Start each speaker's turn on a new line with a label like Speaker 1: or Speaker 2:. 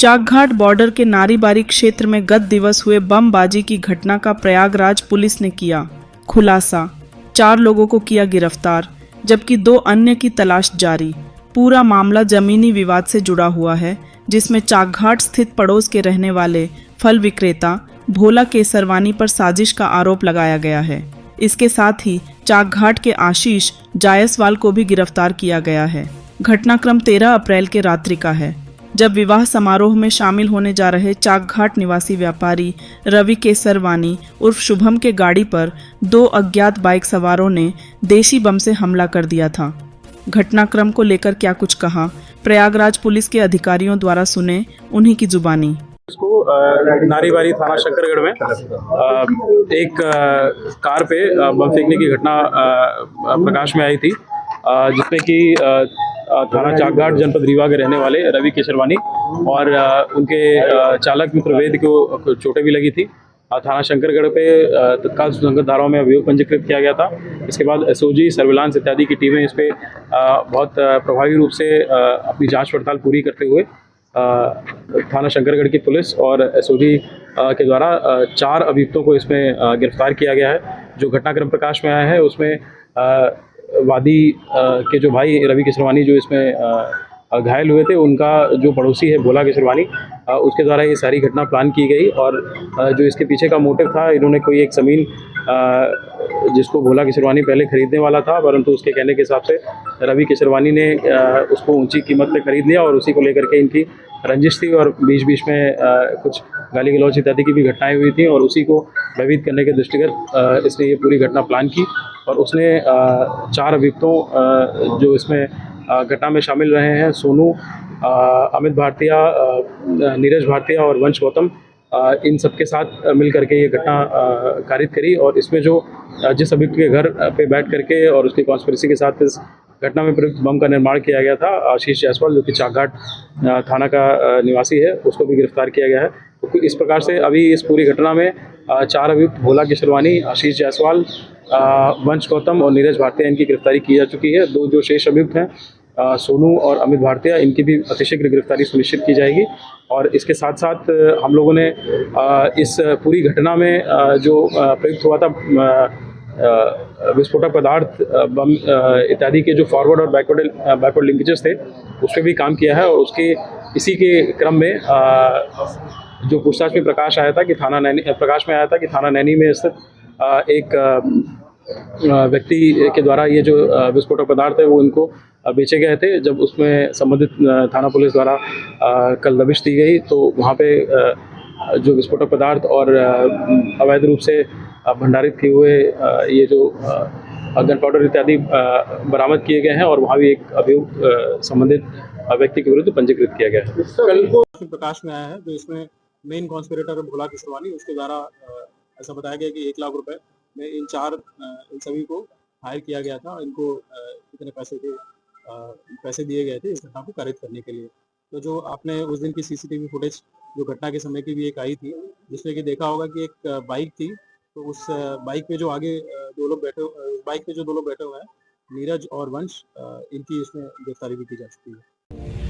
Speaker 1: Chakghat border के नारीबारी क्षेत्र में गत दिवस हुए बमबाजी की घटना का प्रयागराज पुलिस ने किया खुलासा। 4 लोगों को किया गिरफ्तार, जबकि 2 अन्य की तलाश जारी। पूरा मामला जमीनी विवाद से जुड़ा हुआ है, जिसमें चाकघाट स्थित पड़ोस के रहने वाले फल विक्रेता भोला केसरवानी पर साजिश का आरोप लगाया गया है। इसके साथ ही चाकघाट के आशीष जायसवाल को भी गिरफ्तार किया गया है। घटनाक्रम 13 अप्रैल के रात्रि का है, जब विवाह समारोह में शामिल होने जा रहे चाकघाट निवासी व्यापारी रवि केसरवानी उर्फ शुभम के गाड़ी पर 2 अज्ञात बाइक सवारों ने देशी बम से हमला कर दिया था। घटनाक्रम को लेकर क्या कुछ कहा, प्रयागराज पुलिस के अधिकारियों द्वारा सुने उन्हीं की जुबानी।
Speaker 2: इसको नारीबारी थाना शंकरगढ़ में एक कार पे बम फेंकने की घटना प्रकाश में आई थी, जिसमें कि थाना चाकघाट जनपद रीवा के रहने वाले रवि केसरवानी और उनके चालक मित्र वेद को चोटें भी लगी थी। थाना शंकरगढ़ पे तत्काल सुसंगत धाराओं में अभियोग पंजीकृत किया गया था। इसके बाद एसओजी, सर्विलांस इत्यादि की टीमें इस पे बहुत प्रभावी रूप से अपनी जांच पड़ताल पूरी करते हुए थाना शंकरगढ़ की पुलिस और एसओजी के द्वारा 4 अभियुक्तों को इसमें गिरफ्तार किया गया है। जो घटनाक्रम प्रकाश में आया है उसमें वादी के जो भाई रवि केसरवानी जो इसमें घायल हुए थे, उनका जो पड़ोसी है भोला केसरवानी, उसके द्वारा ये सारी घटना प्लान की गई। और जो इसके पीछे का मोटिव था, इन्होंने कोई एक ज़मीन जिसको भोला केसरवानी पहले खरीदने वाला था, परंतु उसके कहने के हिसाब से रवि केसरवानी ने उसको ऊंची कीमत पे खरीद लिया और उसी को लेकर के इनकी रंजिश थी और बीच बीच में कुछ गाली गलौज इत्यादि की भी घटनाएं हुई थी और उसी को भयभीत करने के दृष्टिगत इसने ये पूरी घटना प्लान की। और उसने 4 अभियुक्तों जो इसमें घटना में शामिल रहे हैं, सोनू, अमित भाटिया, नीरज भाटिया और वंश गौतम, इन सबके साथ मिल करके ये घटना कारित करी। और इसमें जो जिस अभियुक्त के घर पे बैठ करके और उसकी कॉन्स्पिरेसी के साथ इस घटना में प्रयुक्त बम का निर्माण किया गया था, आशीष जायसवाल जो कि चाकघाट थाना का निवासी है, उसको भी गिरफ्तार किया गया है। तो इस प्रकार से अभी इस पूरी घटना में 4 अभियुक्त भोला केसरवानी, आशीष जायसवाल, वंश गौतम और नीरज भाटिया, इनकी गिरफ्तारी की जा चुकी है। 2 जो शेष अभियुक्त हैं, सोनू और अमित भाटिया, इनकी भी अतिशीघ्र गिरफ्तारी सुनिश्चित की जाएगी। और इसके साथ साथ हम लोगों ने इस पूरी घटना में जो प्रयुक्त हुआ था विस्फोटक पदार्थ, बम इत्यादि के जो फॉरवर्ड और बैकवर्ड लिंकेजेस थे, उस पर भी काम किया है। और उसके इसी के क्रम में जो पूछताछ में प्रकाश में आया था कि थाना नैनी में स्थित एक व्यक्ति के द्वारा ये जो विस्फोटक पदार्थ है वो इनको बेचे गए थे। जब उसमें संबंधित थाना पुलिस द्वारा कल दबिश दी गई, तो वहाँ पे जो विस्फोटक पदार्थ और अवैध रूप से भंडारित किए हुए ये जो गन पाउडर इत्यादि बरामद किए गए हैं और वहाँ भी एक अभियोग संबंधित व्यक्ति के विरुद्ध पंजीकृत किया गया है। कल
Speaker 3: प्रकाश में आया है, जो इसमें मेन कॉन्स्पिरेटर भोला केसरवानी, उसके द्वारा ऐसा बताया गया कि 1 लाख रुपए में इन सभी को हायर किया गया था। इनको इतने पैसे दिए गए थे इस घटना को कारित करने के लिए। तो जो आपने उस दिन की सीसीटीवी फुटेज जो घटना के समय की भी एक आई थी, जिसमें कि देखा होगा कि एक बाइक थी, तो उस बाइक पे जो आगे 2 लोग बैठे हुए हैं, नीरज और वंश, इनकी इसमें गिरफ्तारी भी की जा चुकी है।